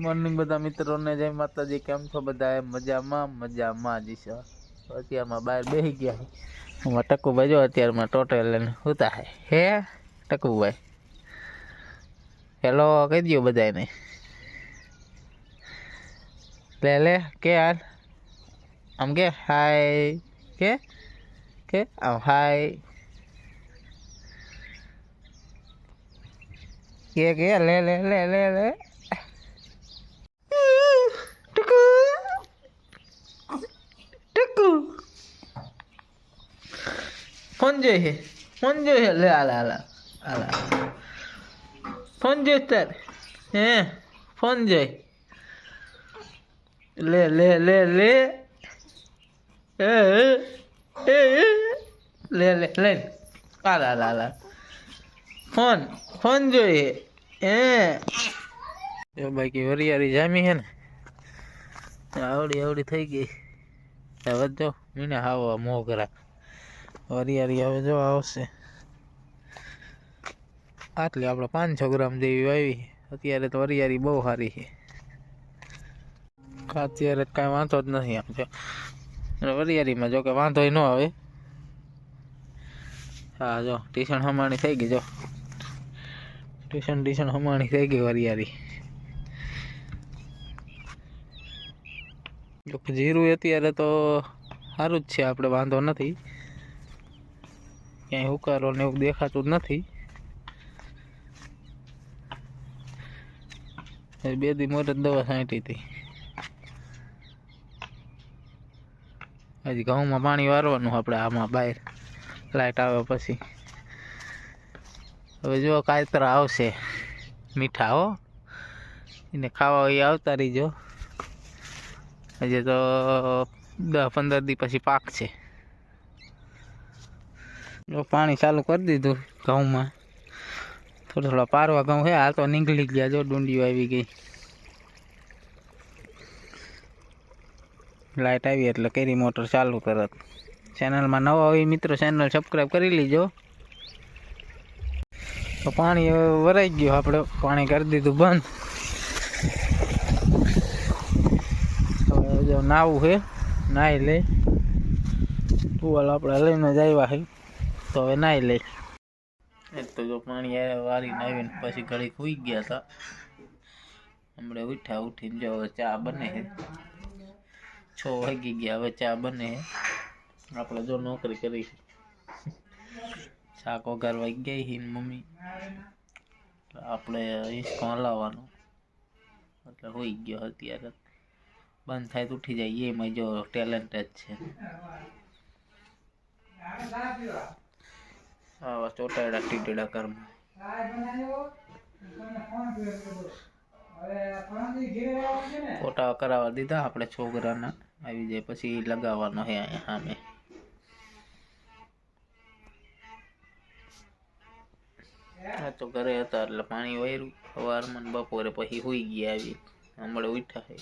Morning બધા મિત્રોને જય માતાજી। કેમ છો બધા? મજામાં જ છે। અત્યારમાં બહાર બેસી ગયા એમાં ટકુભાઈ જો અત્યારમાં ટોટલ લઈને સુતા હે ટકુભાઈ હેલો કહી દો બધાને। લે કે યાર આમ કે હાય કે આમ હાય કે લે फोन जो है ले आला फोन जो तर हैं फोन जो ले ले ले ले ले ले ले आला फोन जो है जो भाई की वरियारी जामी है ने आवड़ी થઈ ગઈ હવે જો મીને હાવા મોગરા વરિયારી હવે જો આવશે આટલી આપણે 500 ગ્રામ જેવી વાવી અત્યારે તો વરિયારી બહુ સારી છે અત્યારે કાંઈ વાંધો જ નથી આમ જો વરિયારીમાં જો કે વાંધો ન આવે હા જો ટ્યુશન હમાણી થઈ ગઈ જો ટ્યુશન હમાણી થઈ ગઈ વરિયારી જો જીરું અત્યારે તો સારું જ છે આપણે વાંધો નથી ક્યાંય હુકારો ને એવું દેખાતું જ નથી બે દી મોર દવા છાંટી હતી હજી ઘઉંમાં પાણી વારવાનું આપણે આમાં બહાર લાઈટ આવે પછી હવે જો કાયતરા આવશે મીઠા હો એને ખાવા એ આવતા રહીજો હજી તો 10-15 દી પછી પાક છે જો પાણી ચાલુ કરી દીધું ઘઉંમાં થોડા પારવા ઘઉં છે હાલ તો નીકળી ગયા જો ડુંડીઓ આવી ગઈ લાઈટ આવી એટલે કેરી મોટર ચાલુ તરત ચેનલમાં નવા હોય મિત્રો ચેનલ સબસ્ક્રાઈબ કરી લીજો તો પાણી વરાઈ ગયું આપણે પાણી કરી દીધું બંધ હવે જો નાવું છે નાહી લે ટુવાલ આપણે લઈને જ આવ્યા છે તો હવે નાહી લે તો જો પાણી વારીને આવીને પછી ઘડીક સુઈ ગયા હતા હમણાં ઉઠીને જો ચા બને છે 6 વાગી ગયા હવે ચા બને છે આપણે જો નોકરી કરી શાક વઘાર વાગી ગઈ છે મમ્મી આપણે હિંચકો હલાવવાનો એટલે સુઈ ગયો અત્યારે બંધ થાય તો ઉઠી જાય એમાં જો ટેલેન્ટ જ છે આવા ચોટાડા ટીટડા ઘરમાં ફોટા કરાવવા દીધા આપણે છોકરાના આવી જાય પછી લગાવવાનો હે સામે તો ઘરે હતા એટલે પાણી વાર્યું સવારમાં બપોરે પછી સુઈ ગયા આવી હમણાં ઉઠ્યા છે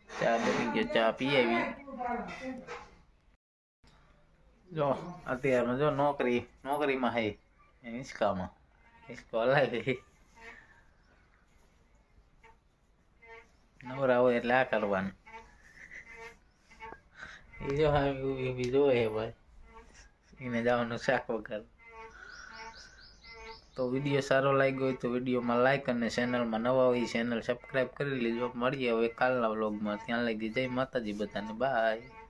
ચા બની ગયો ચા પી આવી જો અત્યારમાં જો નોકરીમાં હે હિંચકામાં હિંચકો હલાવી નવરા હોય એટલે આ કરવાનું એ જો હા એવી જોવે ભાઈ એને જવાનું શાક વગર તો વિડીયો સારો લાગ્યો હોય તો વિડીયોમાં લાઈક અને ચેનલમાં નવા હોય ચેનલ સબસ્ક્રાઈબ કરી લેજો મળીએ હવે કાલના વ્લોગમાં ત્યાં લગી જય માતાજી બધાને બાય।